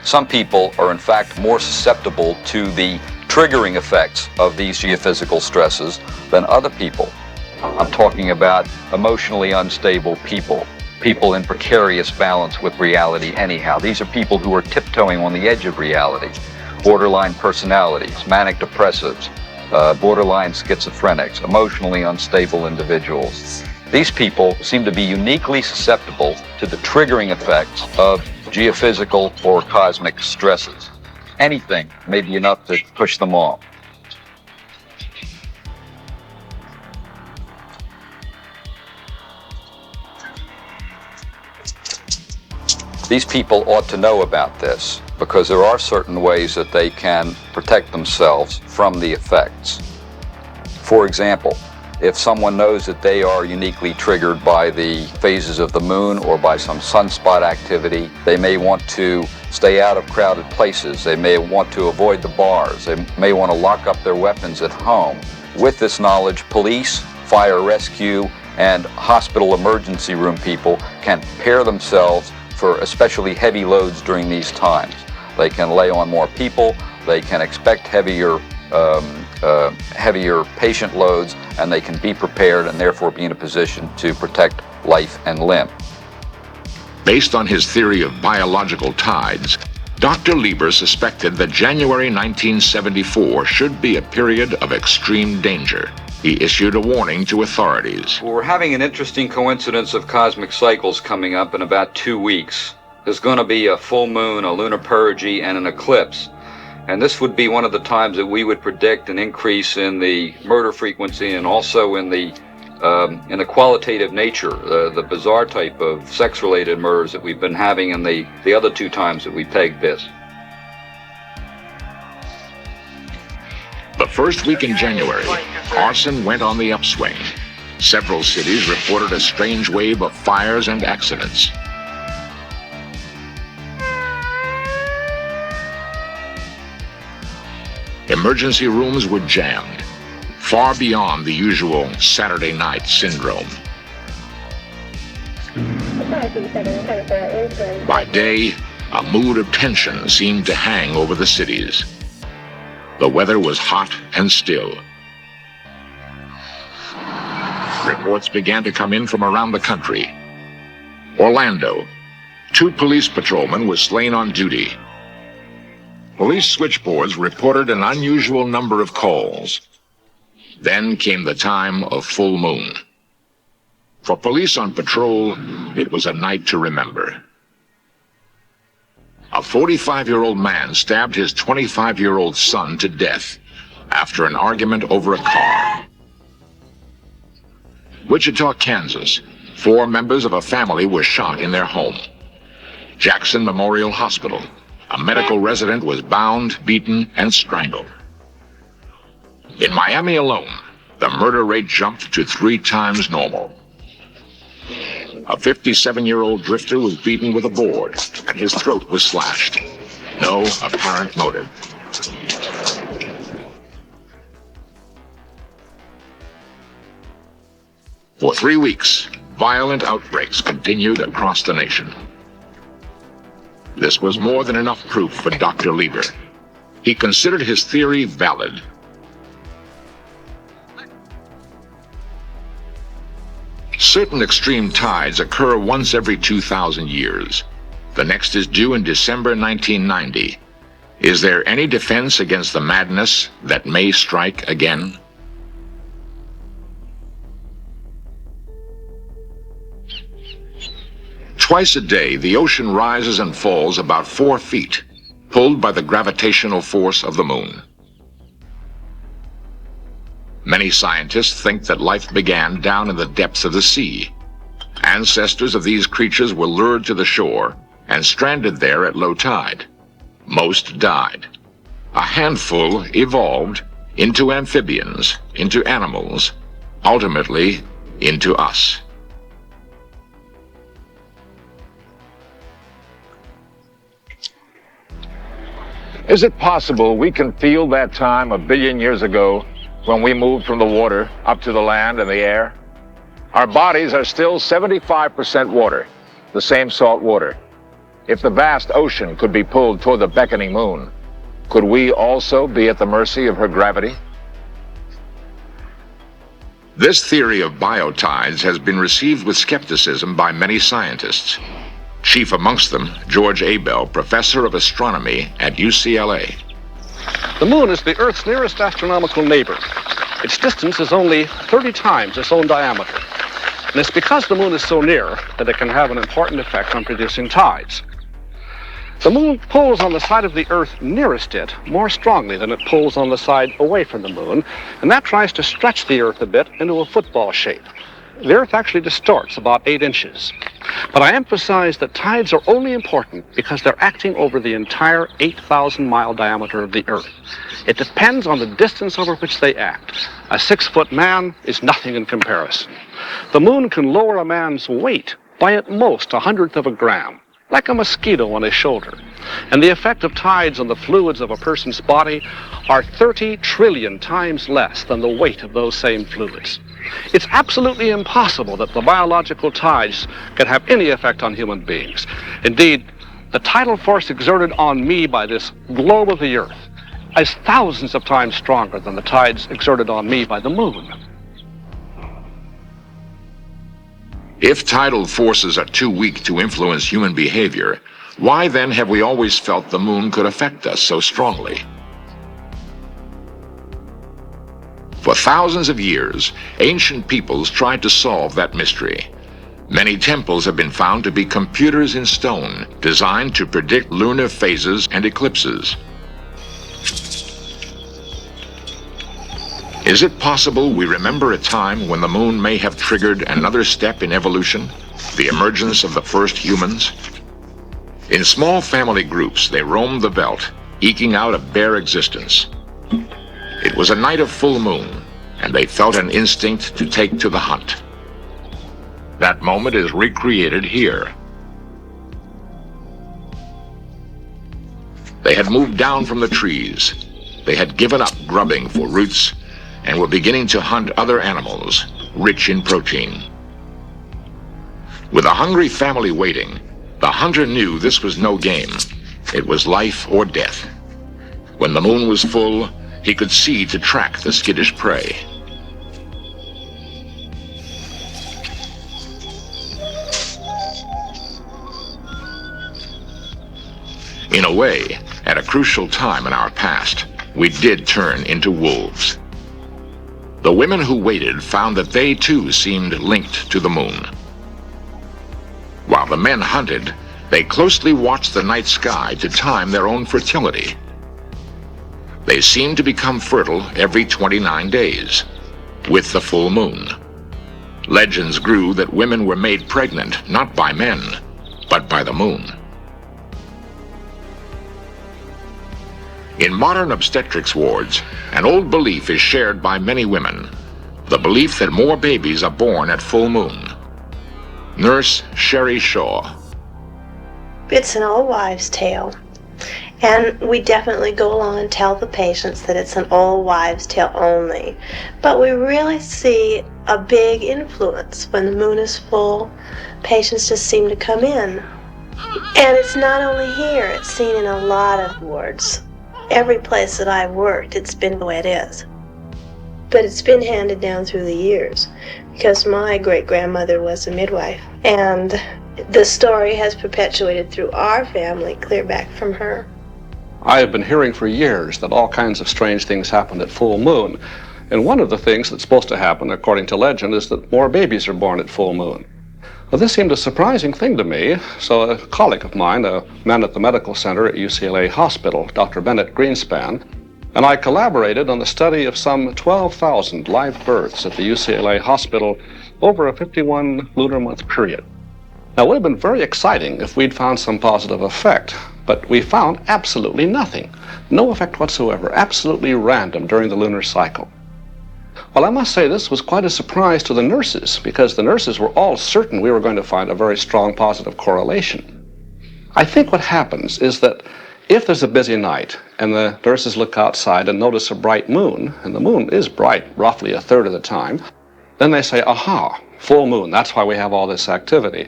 some people are in fact more susceptible to the triggering effects of these geophysical stresses than other people. I'm talking about emotionally unstable people, people in precarious balance with reality anyhow. These are people who are tiptoeing on the edge of reality. Borderline personalities, manic depressives, borderline schizophrenics, emotionally unstable individuals. These people seem to be uniquely susceptible to the triggering effects of geophysical or cosmic stresses. Anything may be enough to push them off. These people ought to know about this because there are certain ways that they can protect themselves from the effects. For example, if someone knows that they are uniquely triggered by the phases of the moon or by some sunspot activity, they may want to stay out of crowded places. They may want to avoid the bars. They may want to lock up their weapons at home. With this knowledge, police, fire rescue, and hospital emergency room people can prepare themselves for especially heavy loads during these times. They can lay on more people. They can expect heavier patient loads, and they can be prepared and therefore be in a position to protect life and limb. Based on his theory of biological tides, Dr. Lieber suspected that January 1974 should be a period of extreme danger. He issued a warning to authorities. Well, we're having an interesting coincidence of cosmic cycles coming up in about 2 weeks. There's going to be a full moon, a lunar perigee, and an eclipse. And this would be one of the times that we would predict an increase in the murder frequency and also in the qualitative nature, the bizarre type of sex-related murders that we've been having in the other 2 times that we pegged this. The first week in January, arson went on the upswing. Several cities reported a strange wave of fires and accidents. Emergency rooms were jammed, far beyond the usual Saturday night syndrome. By day, a mood of tension seemed to hang over the cities. The weather was hot and still. Reports began to come in from around the country. Orlando, 2 police patrolmen were slain on duty. Police switchboards reported an unusual number of calls. Then came the time of full moon. For police on patrol, it was a night to remember. A 45-year-old man stabbed his 25-year-old son to death after an argument over a car. Wichita, Kansas, 4 members of a family were shot in their home. Jackson Memorial Hospital. A medical resident was bound, beaten, and strangled. In Miami alone, the murder rate jumped to 3 times normal. A 57-year-old drifter was beaten with a board, and his throat was slashed. No apparent motive. For 3 weeks, violent outbreaks continued across the nation. This was more than enough proof for Dr. Lieber. He considered his theory valid. Certain extreme tides occur once every 2,000 years. The next is due in December 1990. Is there any defense against the madness that may strike again? Twice a day, the ocean rises and falls about 4 feet, pulled by the gravitational force of the moon. Many scientists think that life began down in the depths of the sea. Ancestors of these creatures were lured to the shore and stranded there at low tide. Most died. A handful evolved into amphibians, into animals, ultimately into us. Is it possible we can feel that time 1 billion years ago when we moved from the water up to the land and the air? Our bodies are still 75% water, the same salt water. If the vast ocean could be pulled toward the beckoning moon, could we also be at the mercy of her gravity? This theory of biotides has been received with skepticism by many scientists. Chief amongst them, George Abel, professor of astronomy at UCLA. The moon is the Earth's nearest astronomical neighbor. Its distance is only 30 times its own diameter. And it's because the moon is so near that it can have an important effect on producing tides. The moon pulls on the side of the Earth nearest it more strongly than it pulls on the side away from the moon, and that tries to stretch the Earth a bit into a football shape. The Earth actually distorts about 8 inches. But I emphasize that tides are only important because they're acting over the entire 8,000-mile diameter of the Earth. It depends on the distance over which they act. A 6-foot man is nothing in comparison. The moon can lower a man's weight by at most 1/100th of a gram, like a mosquito on his shoulder. And the effect of tides on the fluids of a person's body are 30 trillion times less than the weight of those same fluids. It's absolutely impossible that the biological tides can have any effect on human beings. Indeed, the tidal force exerted on me by this globe of the Earth is thousands of times stronger than the tides exerted on me by the moon. If tidal forces are too weak to influence human behavior, why then have we always felt the moon could affect us so strongly? For thousands of years, ancient peoples tried to solve that mystery. Many temples have been found to be computers in stone, designed to predict lunar phases and eclipses. Is it possible we remember a time when the moon may have triggered another step in evolution, the emergence of the first humans? In small family groups, they roamed the belt, eking out a bare existence. It was a night of full moon, and they felt an instinct to take to the hunt. That moment is recreated here. They had moved down from the trees. They had given up grubbing for roots and were beginning to hunt other animals, rich in protein. With a hungry family waiting, the hunter knew this was no game. It was life or death. When the moon was full, he could see to track the skittish prey. In a way, at a crucial time in our past, we did turn into wolves. The women who waited found that they too seemed linked to the moon. While the men hunted, they closely watched the night sky to time their own fertility. They seemed to become fertile every 29 days, with the full moon. Legends grew that women were made pregnant not by men, but by the moon. In modern obstetrics wards, an old belief is shared by many women, the belief that more babies are born at full moon. Nurse Sherry Shaw. It's an old wives' tale, and we definitely go along and tell the patients that it's an old wives' tale only. But we really see a big influence when the moon is full. Patients just seem to come in. And it's not only here, it's seen in a lot of wards. Every place that I've worked, it's been the way it is. But it's been handed down through the years, because my great-grandmother was a midwife, and the story has perpetuated through our family, clear back from her. I have been hearing for years that all kinds of strange things happen at full moon. And one of the things that's supposed to happen, according to legend, is that more babies are born at full moon. Well, this seemed a surprising thing to me, so a colleague of mine, a man at the medical center at UCLA Hospital, Dr. Bennett Greenspan, and I collaborated on the study of some 12,000 live births at the UCLA Hospital over a 51 lunar month period. Now, it would have been very exciting if we'd found some positive effect, but we found absolutely nothing. No effect whatsoever, absolutely random during the lunar cycle. Well, I must say this was quite a surprise to the nurses, because the nurses were all certain we were going to find a very strong positive correlation. I think what happens is that if there's a busy night and the nurses look outside and notice a bright moon, and the moon is bright roughly a third of the time, then they say, aha, full moon, that's why we have all this activity.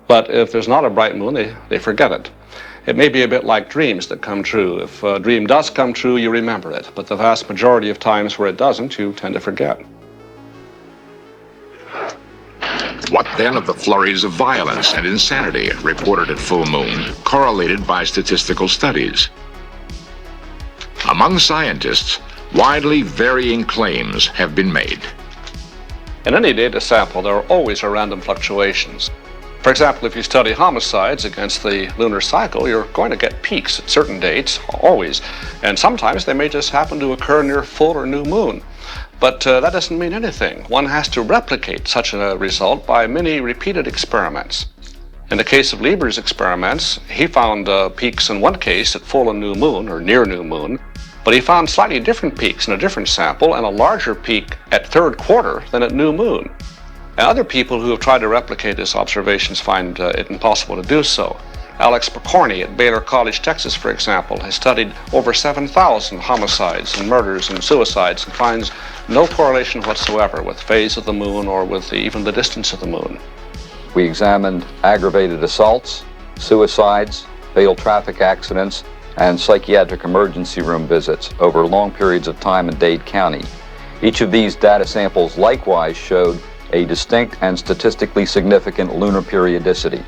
But if there's not a bright moon, they forget it. It may be a bit like dreams that come true. If a dream does come true, you remember it. But the vast majority of times where it doesn't, you tend to forget. What then of the flurries of violence and insanity reported at full moon, correlated by statistical studies? Among scientists, widely varying claims have been made. In any data sample, there are always random fluctuations. For example, if you study homicides against the lunar cycle, you're going to get peaks at certain dates, always. And sometimes they may just happen to occur near full or new moon. But that doesn't mean anything. One has to replicate such a result by many repeated experiments. In the case of Lieber's experiments, he found peaks in one case at full and new moon, or near new moon, but he found slightly different peaks in a different sample and a larger peak at third quarter than at new moon. And other people who have tried to replicate his observations find it impossible to do so. Alex Picorni at Baylor College, Texas, for example, has studied over 7,000 homicides and murders and suicides and finds no correlation whatsoever with phase of the moon or with even the distance of the moon. We examined aggravated assaults, suicides, fatal traffic accidents, and psychiatric emergency room visits over long periods of time in Dade County. Each of these data samples likewise showed a distinct and statistically significant lunar periodicity.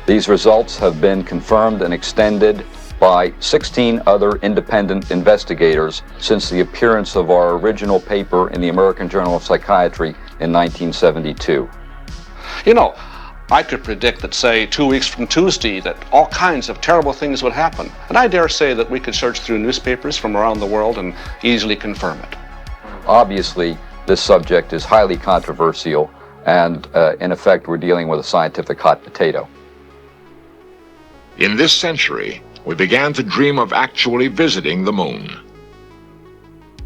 These results have been confirmed and extended by 16 other independent investigators since the appearance of our original paper in the American Journal of Psychiatry in 1972. You know, I could predict that, say, 2 weeks from Tuesday, that all kinds of terrible things would happen. And I dare say that we could search through newspapers from around the world and easily confirm it. Obviously, this subject is highly controversial, and in effect, we're dealing with a scientific hot potato. In this century, we began to dream of actually visiting the moon.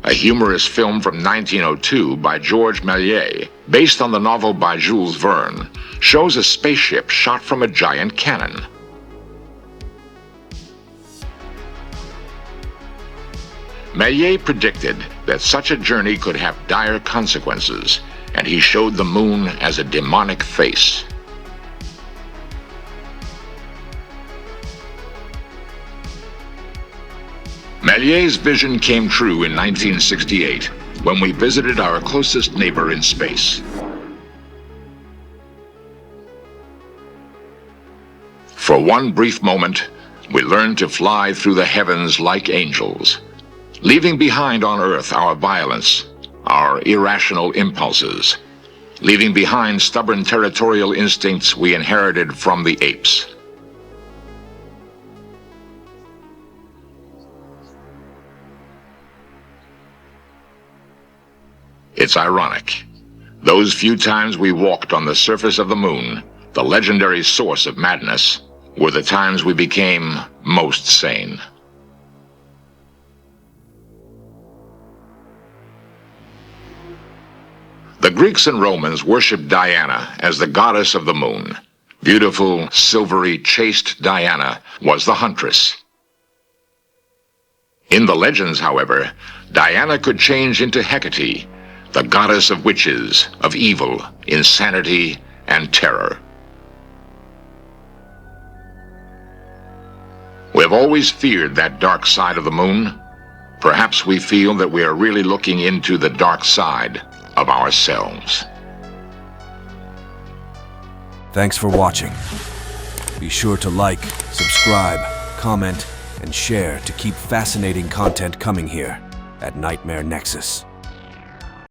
A humorous film from 1902 by George Méliès, based on the novel by Jules Verne, shows a spaceship shot from a giant cannon. Méliès predicted that such a journey could have dire consequences, and he showed the moon as a demonic face. Méliès' vision came true in 1968, when we visited our closest neighbor in space. For one brief moment, we learned to fly through the heavens like angels, leaving behind on Earth our violence, our irrational impulses, leaving behind stubborn territorial instincts we inherited from the apes. It's ironic. Those few times we walked on the surface of the moon, the legendary source of madness, were the times we became most sane. Greeks and Romans worshipped Diana as the goddess of the moon. Beautiful, silvery, chaste Diana was the huntress. In the legends, however, Diana could change into Hecate, the goddess of witches, of evil, insanity, and terror. We have always feared that dark side of the moon. Perhaps we feel that we are really looking into the dark side of ourselves. Thanks for watching. Be sure to like, subscribe, comment, and share to keep fascinating content coming here at Nightmare Nexus.